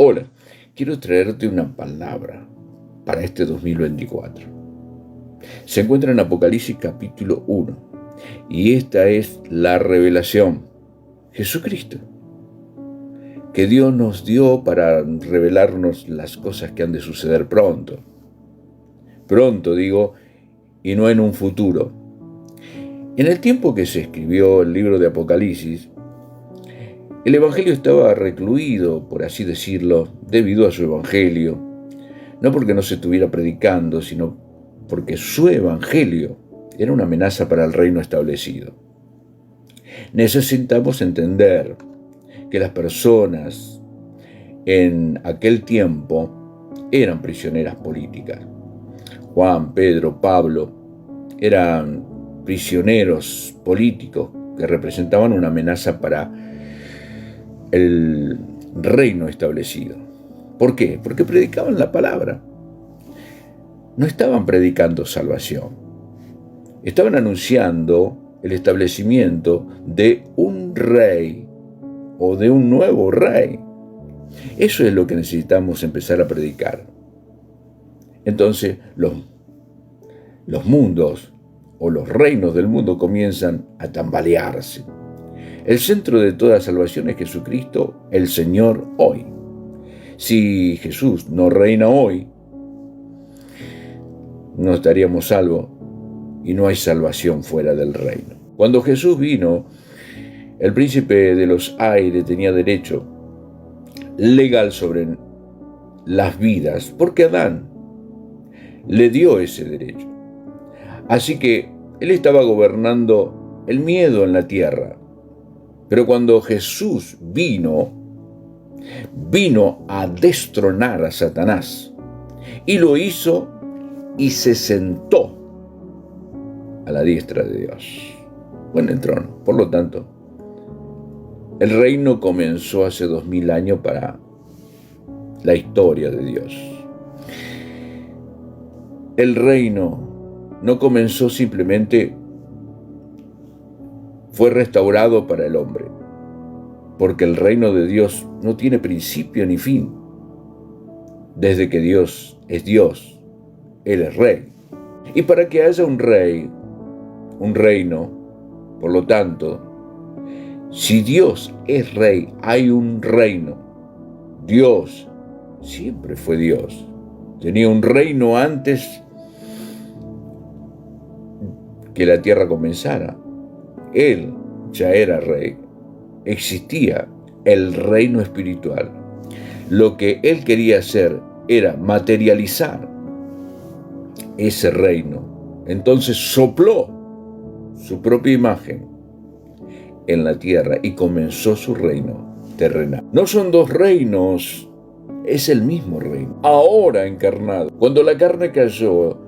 Hola, quiero traerte una palabra para este 2024. Se encuentra en Apocalipsis capítulo 1 y esta es la revelación, Jesucristo, que Dios nos dio para revelarnos las cosas que han de suceder pronto. Pronto digo, y no en un futuro. En el tiempo que se escribió el libro de Apocalipsis, el Evangelio estaba recluido, por así decirlo, debido a su Evangelio, no porque no se estuviera predicando, sino porque su Evangelio era una amenaza para el reino establecido. Necesitamos entender que las personas en aquel tiempo eran prisioneras políticas. Juan, Pedro, Pablo eran prisioneros políticos que representaban una amenaza para el reino establecido. ¿Por qué? Porque predicaban la palabra. No estaban predicando salvación. Estaban anunciando el establecimiento de un rey o de un nuevo rey. Eso es lo que necesitamos empezar a predicar. Entonces los mundos o los reinos del mundo comienzan a tambalearse. El centro de toda salvación es Jesucristo, el Señor hoy. Si Jesús no reina hoy, no estaríamos salvos y no hay salvación fuera del reino. Cuando Jesús vino, el príncipe de los aires tenía derecho legal sobre las vidas, porque Adán le dio ese derecho. Así que él estaba gobernando el miedo en la tierra. Pero cuando Jesús vino a destronar a Satanás. Y lo hizo y se sentó a la diestra de Dios, o en el trono. Por lo tanto, el reino comenzó hace 2000 años para la historia de Dios. El reino no comenzó simplemente, fue restaurado para el hombre, porque el reino de Dios no tiene principio ni fin. Desde que Dios es Dios, Él es rey. Y para que haya un rey, un reino, por lo tanto, si Dios es rey, hay un reino. Dios siempre fue Dios. Tenía un reino antes que la tierra comenzara. Él ya era rey. Existía el reino espiritual. Lo que él quería hacer era materializar ese reino. Entonces sopló su propia imagen en la tierra y comenzó su reino terrenal. No son dos reinos, es el mismo reino, ahora encarnado. Cuando la carne cayó,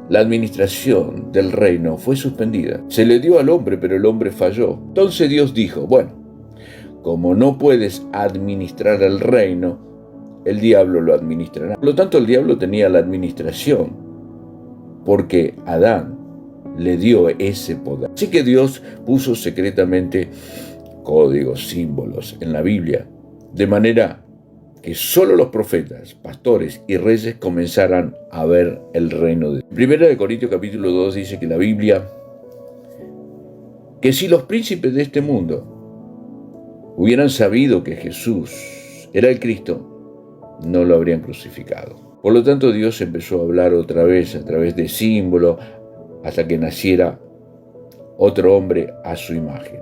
la administración del reino fue suspendida. Se le dio al hombre, pero el hombre falló. Entonces Dios dijo, bueno, como no puedes administrar el reino, el diablo lo administrará. Por lo tanto, el diablo tenía la administración, porque Adán le dio ese poder. Así que Dios puso secretamente códigos, símbolos en la Biblia, de manera que solo los profetas, pastores y reyes comenzaran a ver el reino de Dios. Primera de Corintios capítulo 2 dice que la Biblia, que si los príncipes de este mundo hubieran sabido que Jesús era el Cristo, no lo habrían crucificado. Por lo tanto, Dios empezó a hablar otra vez a través de símbolos hasta que naciera otro hombre a su imagen.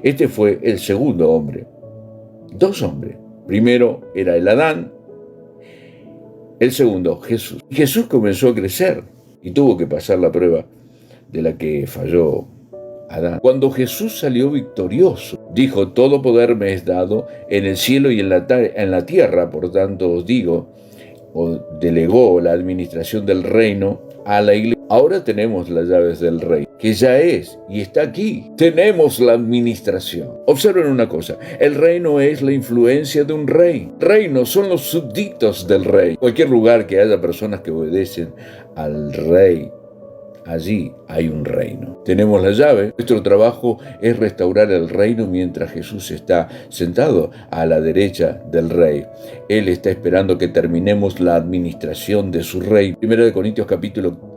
Este fue el segundo hombre. Dos hombres. Primero era el Adán, el segundo Jesús. Jesús comenzó a crecer y tuvo que pasar la prueba de la que falló Adán. Cuando Jesús salió victorioso, dijo, todo poder me es dado en el cielo y en la tierra, por tanto os digo, o delegó la administración del reino a la iglesia. Ahora tenemos las llaves del rey, que ya es y está aquí. Tenemos la administración. Observen una cosa, el reino es la influencia de un rey. Reinos son los súbditos del rey. En cualquier lugar que haya personas que obedecen al rey, allí hay un reino. Tenemos la llave. Nuestro trabajo es restaurar el reino mientras Jesús está sentado a la derecha del rey. Él está esperando que terminemos la administración de su reino. 1 Corintios capítulo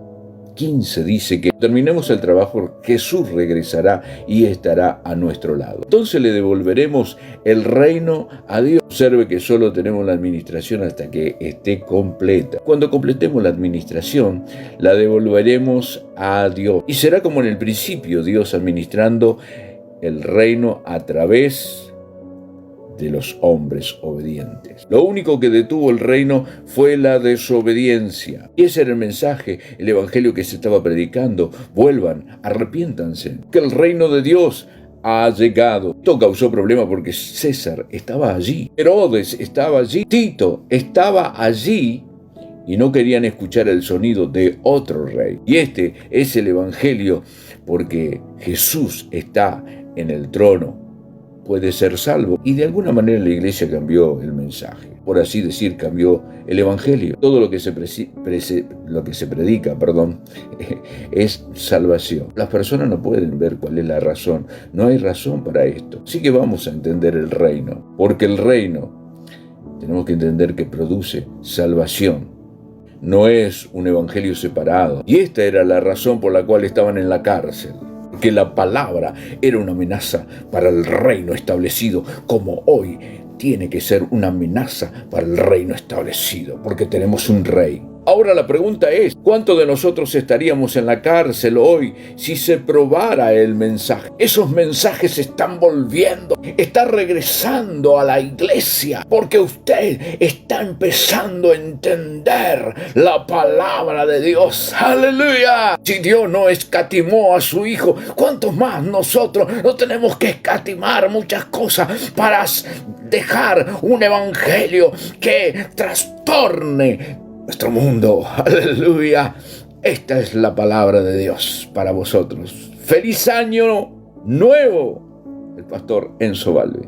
15 dice que terminemos el trabajo, Jesús regresará y estará a nuestro lado. Entonces le devolveremos el reino a Dios. Observe que solo tenemos la administración hasta que esté completa. Cuando completemos la administración, la devolveremos a Dios. Y será como en el principio, Dios administrando el reino a través de los hombres obedientes. Lo único que detuvo el reino fue la desobediencia. Y ese era el mensaje, el evangelio que se estaba predicando. Vuelvan, arrepiéntanse, que el reino de Dios ha llegado. Esto causó problema porque César estaba allí, Herodes estaba allí, Tito estaba allí, y no querían escuchar el sonido de otro rey. Y este es el evangelio, porque Jesús está en el trono, puede ser salvo. Y de alguna manera la iglesia cambió el mensaje. Por así decir, cambió el evangelio. Todo lo que se predica, es salvación. Las personas no pueden ver cuál es la razón. No hay razón para esto. Así que vamos a entender el reino. Porque el reino, tenemos que entender que produce salvación. No es un evangelio separado. Y esta era la razón por la cual estaban en la cárcel. Que la palabra era una amenaza para el reino establecido, como hoy tiene que ser una amenaza para el reino establecido, porque tenemos un rey. Ahora la pregunta es, ¿cuántos de nosotros estaríamos en la cárcel hoy si se probara el mensaje? Esos mensajes se están volviendo, está regresando a la iglesia, porque usted está empezando a entender la palabra de Dios. ¡Aleluya! Si Dios no escatimó a su Hijo, ¿cuántos más nosotros no tenemos que escatimar muchas cosas para dejar un evangelio que trastorne nuestro mundo? Aleluya. Esta es la palabra de Dios para vosotros. ¡Feliz año nuevo! El pastor Enzo Balbi.